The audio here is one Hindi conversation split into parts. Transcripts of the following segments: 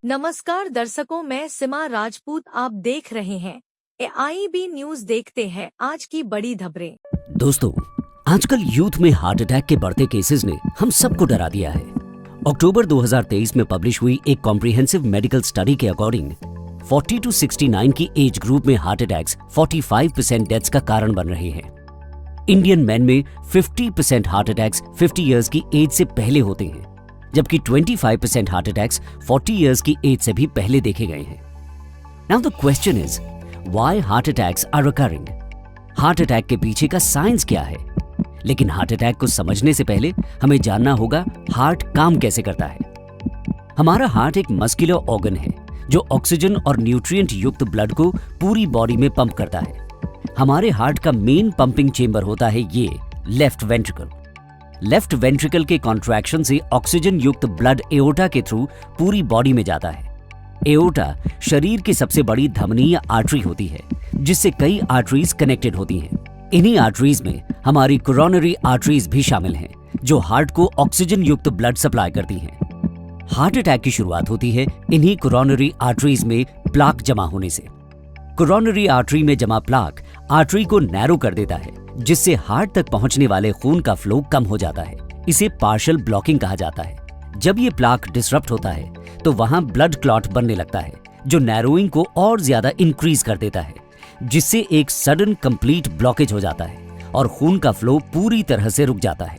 नमस्कार दर्शकों, मैं सीमा राजपूत। आप देख रहे हैं AIB न्यूज। देखते हैं आज की बड़ी खबरें। दोस्तों, आजकल यूथ में हार्ट अटैक के बढ़ते केसेस ने हम सबको डरा दिया है। अक्टूबर 2023 में पब्लिश हुई एक कॉम्प्रिहेंसिव मेडिकल स्टडी के अकॉर्डिंग 40 to 69 की एज ग्रुप में हार्ट अटैक्स 45% डेथ्स का कारण बन रहे हैं। इंडियन मैन में 50% हार्ट अटैक्स 50 इयर्स की एज से पहले होते हैं, जबकि 25% हार्ट अटैक्स 40 इयर्स की एज से भी पहले देखे गए हैं। Now the question is, why heart attacks are occurring? Heart attack के पीछे का साइंस क्या है? लेकिन हार्ट अटैक को समझने से पहले हमें जानना होगा हार्ट काम कैसे करता है। हमारा हार्ट एक मस्कुलर ऑर्गन है जो ऑक्सीजन और न्यूट्रिएंट युक्त ब्लड को पूरी बॉडी में पंप करता है। हमारे हार्ट का मेन पंपिंग चेंबर होता है ये लेफ्ट वेंट्रिकल। लेफ्ट वेंट्रिकल के कॉन्ट्रैक्शन से ऑक्सीजन युक्त ब्लड एओर्टा के थ्रू पूरी बॉडी में जाता है। एओर्टा शरीर की सबसे बड़ी धमनी या आर्टरी होती है, जिससे कई आर्टरीज कनेक्टेड होती हैं। इन्हीं आर्टरीज में हमारी कोरोनरी आर्टरीज भी शामिल हैं, जो हार्ट को ऑक्सीजन युक्त ब्लड सप्लाई करती हैं। हार्ट अटैक की शुरुआत होती है इन्हीं कोरोनरी आर्टरीज में प्लाक जमा होने से। कोरोनरी आर्टरी में जमा प्लाक आर्टरी को नैरो कर देता है, जिससे हार्ट तक पहुंचने वाले खून का फ्लो कम हो जाता है। इसे पार्शियल ब्लॉकिंग कहा जाता है। जब ये प्लाक डिसरप्ट होता है तो वहां ब्लड क्लॉट बनने लगता है, जो नैरोइंग को और ज्यादा इंक्रीज कर देता है, जिससे एक सडन कंप्लीट ब्लॉकेज हो जाता है और खून का फ्लो पूरी तरह से रुक जाता है।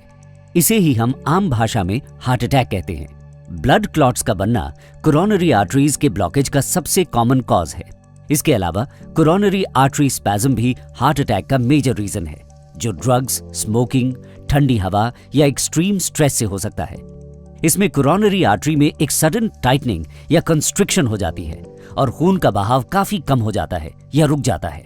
इसे ही हम आम भाषा में हार्ट अटैक कहते हैं। ब्लड क्लॉट्स का बनना कोरोनरी आर्टरीज के ब्लॉकेज का सबसे कॉमन कॉज है। इसके अलावा कोरोनरी आर्टरी स्पैज्म भी हार्ट अटैक का मेजर रीजन है, जो ड्रग्स, स्मोकिंग, ठंडी हवा या एक्सट्रीम स्ट्रेस से हो सकता है। इसमें कोरोनरी आर्टरी में एक सडन टाइटनिंग या कंस्ट्रिक्शन हो जाती है और खून का बहाव काफी कम हो जाता है या रुक जाता है।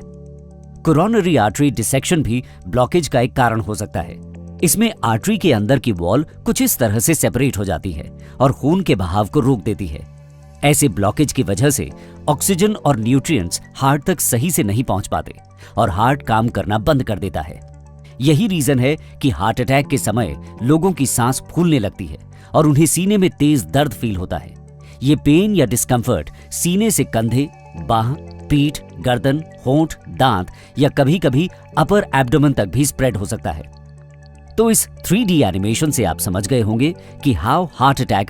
कोरोनरी आर्टरी डिसेक्शन भी ब्लॉकेज का एक कारण हो सकता है। इसमें आर्टरी के अंदर की वॉल कुछ इस तरह से सेपरेट हो जाती है और खून के बहाव को रोक देती है। ऐसे ब्लॉकेज की वजह से ऑक्सीजन और न्यूट्रिएंट्स हार्ट तक सही से नहीं पहुंच पाते और हार्ट काम करना बंद कर देता है। यही रीजन है कि हार्ट अटैक के समय लोगों की सांस फूलने लगती है और उन्हें सीने में तेज दर्द फील होता है। ये पेन या डिस्कम्फर्ट सीने से कंधे, बाह, पीठ, गर्दन, होंठ, दांत या कभी कभी अपर एब्डोमेन तक भी स्प्रेड हो सकता है। तो इस 3D एनिमेशन से आप समझ गए होंगे कि हाउ हार्ट अटैक